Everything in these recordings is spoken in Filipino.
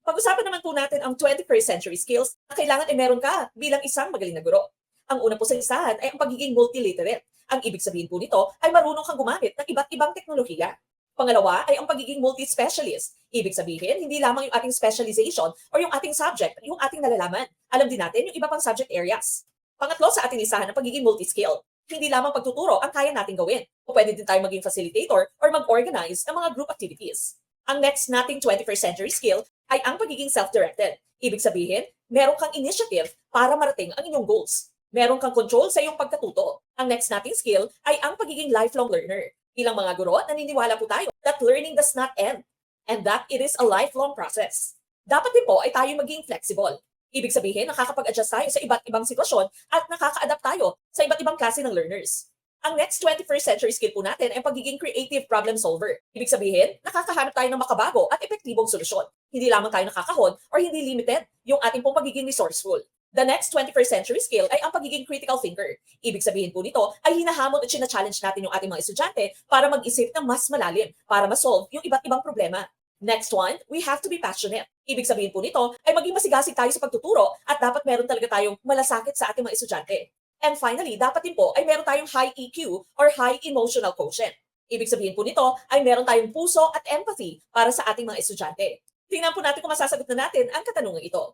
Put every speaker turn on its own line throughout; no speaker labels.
Pag-usapan naman po natin ang 21st century skills na kailangan meron ka bilang isang magaling na guro. Ang una po sa listahan ay ang pagiging multiliterate. Ang ibig sabihin po nito ay marunong kang gumamit ng iba't ibang teknolohiya. Pangalawa ay ang pagiging multi-specialist. Ibig sabihin, hindi lamang yung ating specialization or yung ating subject, yung ating nalalaman. Alam din natin yung iba pang subject areas. Pangatlo sa ating listahan ng pagiging multi-skill. Hindi lamang pagtuturo ang kaya nating gawin. O pwede din tayo maging facilitator or mag-organize ng mga group activities. Ang next nating 21st century skill ay ang pagiging self-directed. Ibig sabihin, meron kang initiative para marating ang inyong goals. Meron kang control sa iyong pagkatuto. Ang next nating skill ay ang pagiging lifelong learner. Bilang mga guro, naniniwala po tayo that learning does not end and that it is a lifelong process. Dapat din po ay tayo maging flexible. Ibig sabihin, nakakapag-adjust tayo sa iba't ibang sitwasyon at nakaka-adapt tayo sa iba't ibang klase ng learners. Ang next 21st century skill po natin ay pagiging creative problem solver. Ibig sabihin, nakakahanap tayo ng makabago at epektibong solusyon. Hindi lamang tayo nakakahon or hindi limited yung ating pong pagiging resourceful. The next 21st century skill ay ang pagiging critical thinker. Ibig sabihin po nito ay hinahamon at challenge natin yung ating mga estudyante para mag-isip ng mas malalim, para ma-solve yung iba't ibang problema. Next one, we have to be passionate. Ibig sabihin po nito ay maging masigasig tayo sa pagtuturo at dapat meron talaga tayong malasakit sa ating mga estudyante. And finally, dapat din po ay meron tayong high EQ or high emotional quotient. Ibig sabihin po nito ay meron tayong puso at empathy para sa ating mga estudyante. Tingnan po natin kung masasagot na natin ang katanungan ito.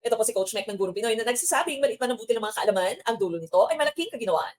Ito po si Coach Mike ng Guro Pinoy na nagsasabing maliit man ang buti ng mga kaalaman, ang dulo nito ay malaking kaginawaan.